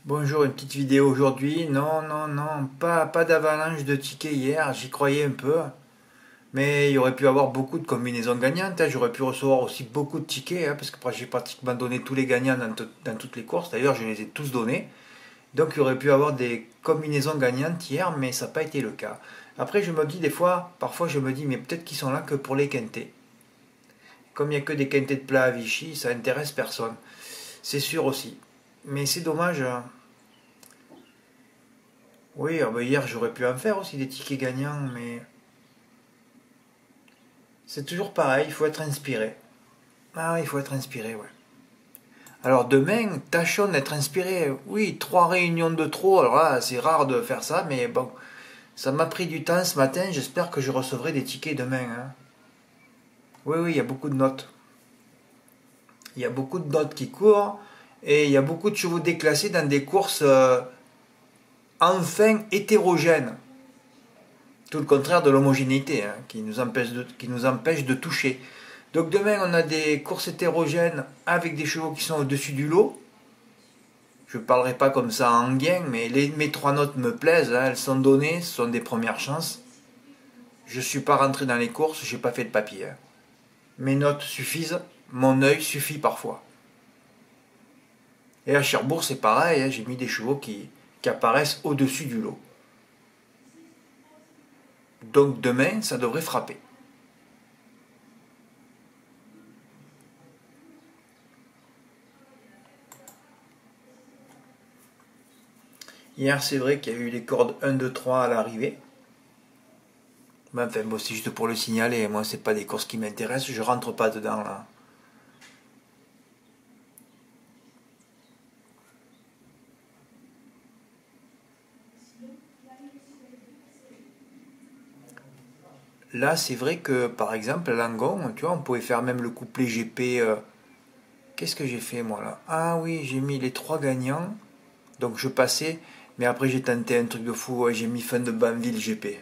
Bonjour, une petite vidéo aujourd'hui. Non, non, non, pas d'avalanche de tickets hier, j'y croyais un peu. Mais il y aurait pu avoir beaucoup de combinaisons gagnantes, hein. J'aurais pu recevoir aussi beaucoup de tickets, hein, parce que j'ai pratiquement donné tous les gagnants dans toutes les courses. D'ailleurs, je les ai tous donnés. Donc il y aurait pu avoir des combinaisons gagnantes hier, mais ça n'a pas été le cas. Après, je me dis des fois, parfois je me dis, mais peut-être qu'ils sont là que pour les quintés. Comme il n'y a que des quintés de plat à Vichy, ça intéresse personne. C'est sûr aussi. Mais c'est dommage, hein. Oui, ah bah hier j'aurais pu en faire aussi des tickets gagnants, mais c'est toujours pareil, il faut être inspiré. Ah, il faut être inspiré, ouais. Alors demain, tâchons d'être inspiré. Oui, 3 réunions de trop, alors là, c'est rare de faire ça, mais bon, ça m'a pris du temps ce matin, j'espère que je recevrai des tickets demain, hein. Oui, oui, il y a beaucoup de notes. Il y a beaucoup de notes qui courent, et il y a beaucoup de chevaux déclassés dans des courses enfin hétérogènes. Tout le contraire de l'homogénéité, hein, qui nous empêche de toucher. Donc demain, on a des courses hétérogènes avec des chevaux qui sont au-dessus du lot. Je ne parlerai pas comme ça en gain, mais mes 3 notes me plaisent, hein, elles sont données, ce sont des premières chances. Je ne suis pas rentré dans les courses, je n'ai pas fait de papier, hein. Mes notes suffisent, mon œil suffit parfois. Et à Cherbourg, c'est pareil, hein, j'ai mis des chevaux qui apparaissent au-dessus du lot. Donc demain, ça devrait frapper. Hier, c'est vrai qu'il y a eu les cordes 1, 2, 3 à l'arrivée. Mais enfin, bon, c'est juste pour le signaler. Moi, c'est pas des courses qui m'intéressent. Je rentre pas dedans, là. Là, c'est vrai que, par exemple, à Langon, tu vois, on pouvait faire même le couplet GP. Qu'est-ce que j'ai fait, moi, là? Ah oui, j'ai mis les 3 gagnants. Donc, je passais. Mais après, j'ai tenté un truc de fou. Ouais, j'ai mis fin de Banville GP.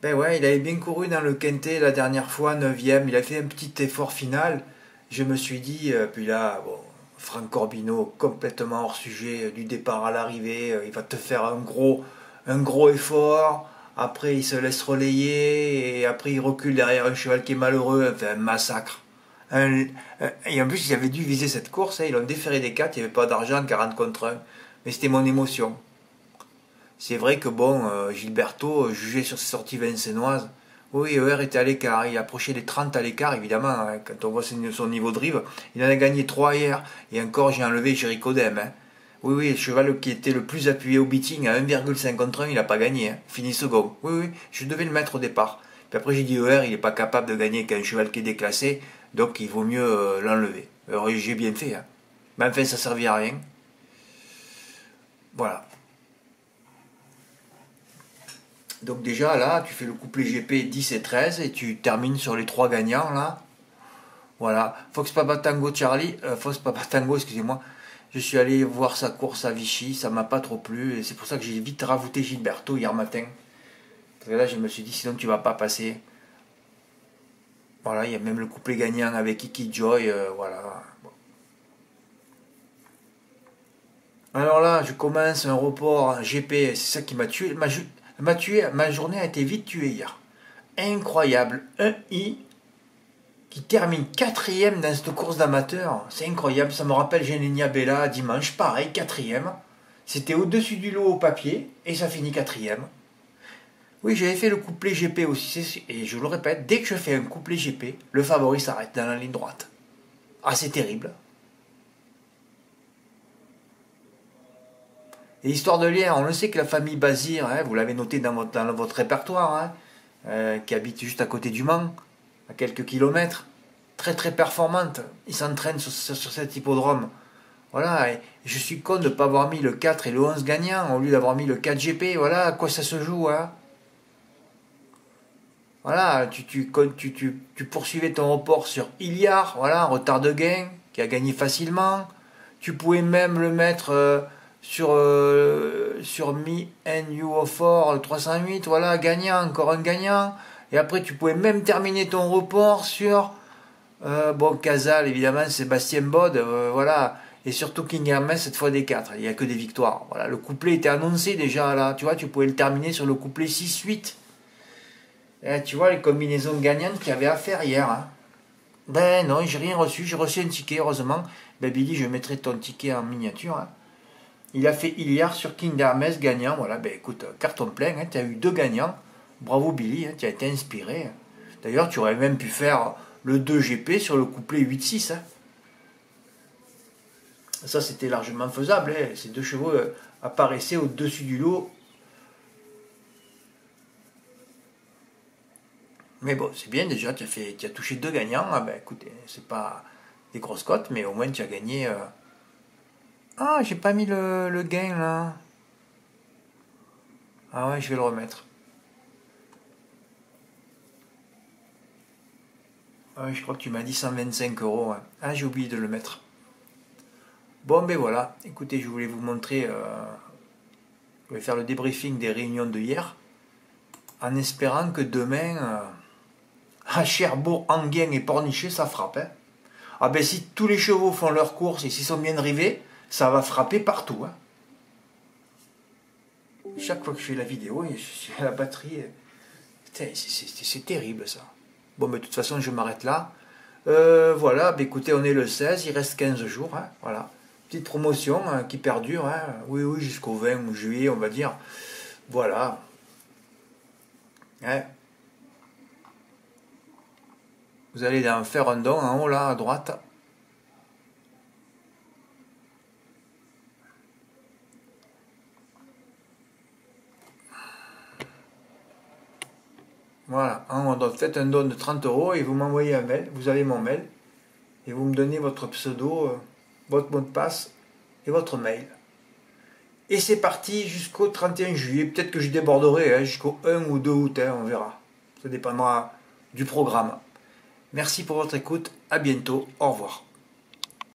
Ben ouais, il avait bien couru dans le Quintet la dernière fois, 9e. Il a fait un petit effort final. Je me suis dit, puis là, bon, Franck Corbino, complètement hors sujet, du départ à l'arrivée, il va te faire un gros effort. Après, il se laisse relayer, et après, il recule derrière un cheval qui est malheureux. Enfin, un massacre. Et en plus, ils avaient dû viser cette course, hein. Ils ont déféré des 4, il n'y avait pas d'argent, 40 contre 1. Mais c'était mon émotion. C'est vrai que bon, Gilberto, jugé sur ses sorties vincénoises, oui, ER était à l'écart, il approchait les 30 à l'écart, évidemment, hein, quand on voit son niveau de drive. Il en a gagné 3 hier, et encore j'ai enlevé Jéricodem, hein. Oui, oui, le cheval qui était le plus appuyé au beating à 1,5 contre 1, il n'a pas gagné, hein. Fini second. Oui, oui, je devais le mettre au départ. Puis après j'ai dit ER, il n'est pas capable de gagner qu'un cheval qui est déclassé, donc il vaut mieux l'enlever. Alors j'ai bien fait, hein. Mais enfin, ça ne servait à rien. Voilà. Donc déjà là, tu fais le couplet GP 10 et 13 et tu termines sur les 3 gagnants là. Voilà. Fox Papa Tango Charlie, Fox Papa Tango, excusez-moi. Je suis allé voir sa course à Vichy, ça m'a pas trop plu et c'est pour ça que j'ai vite rajouté Gilberto hier matin. Parce que là, je me suis dit sinon tu vas pas passer. Voilà, il y a même le couplet gagnant avec Iki Joy, voilà. Bon. Alors là, je commence un report GP, c'est ça qui m'a tué. Ma journée a été vite tuée hier. Incroyable. Un I qui termine 4e dans cette course d'amateur. C'est incroyable. Ça me rappelle Genia Bella dimanche. Pareil, 4e. C'était au-dessus du lot au papier et ça finit 4e. Oui, j'avais fait le couplet GP aussi. Et je le répète, dès que je fais un couplet GP, le favori s'arrête dans la ligne droite. Ah, c'est terrible. Et histoire de lien, on le sait que la famille Bazir, hein, vous l'avez noté dans votre répertoire, hein, qui habite juste à côté du Mans, à quelques kilomètres, très très performante. Ils s'entraînent sur cet hippodrome. Voilà, et je suis con de ne pas avoir mis le 4 et le 11 gagnant au lieu d'avoir mis le 4 GP. Voilà à quoi ça se joue, hein. Voilà, tu poursuivais ton report sur Iliar, voilà, un retard de gain, qui a gagné facilement. Tu pouvais même le mettre sur Me and You Offer, le 308, voilà, gagnant, encore un gagnant. Et après, tu pouvais même terminer ton report sur, bon, Casal, évidemment, Sébastien Bode, voilà. Et surtout King Hermès, cette fois des 4. Il n'y a que des victoires. Voilà, le couplet était annoncé déjà là. Tu vois, tu pouvais le terminer sur le couplet 6-8. Et tu vois les combinaisons gagnantes qu'il y avait à faire hier. Hein. Ben non, j'ai rien reçu. J'ai reçu un ticket, heureusement. Ben Billy, je mettrai ton ticket en miniature. Hein. Il a fait hier sur King Hermès gagnant. Voilà, ben écoute, carton plein. Hein. Tu as eu 2 gagnants. Bravo Billy, hein. Tu as été inspiré. D'ailleurs, tu aurais même pu faire le 2GP sur le couplet 8-6. Hein. Ça, c'était largement faisable. Hein. Ces 2 chevaux apparaissaient au-dessus du lot. Mais bon, c'est bien déjà, tu as touché 2 gagnants. Ah ben écoute, c'est pas des grosses cotes, mais au moins tu as gagné. Ah, j'ai pas mis le gain là. Ah ouais, je vais le remettre. Ah ouais, je crois que tu m'as dit 125 euros. Hein. Ah, j'ai oublié de le mettre. Bon, ben voilà. Écoutez, je voulais vous montrer. Je vais faire le débriefing des réunions de hier. En espérant que demain, à Cherbourg, Enghien et Pornichet, ça frappe. Hein. Ah ben si tous les chevaux font leur course et s'ils sont bien drivés, ça va frapper partout. Hein. Chaque fois que je fais la vidéo, la batterie, c'est terrible ça. Bon, mais de toute façon, je m'arrête là. Voilà, bah, écoutez, on est le 16, il reste 15 jours. Hein, voilà. Petite promotion hein, qui perdure. Hein, oui, jusqu'au 20 juillet, on va dire. Voilà. Hein. Vous allez en faire un don en haut là, à droite. Voilà, faites un don de 30 euros et vous m'envoyez un mail, vous avez mon mail, et vous me donnez votre pseudo, votre mot de passe et votre mail. Et c'est parti jusqu'au 31 juillet, peut-être que je déborderai hein, jusqu'au 1 ou 2 août, hein, on verra. Ça dépendra du programme. Merci pour votre écoute, à bientôt, au revoir.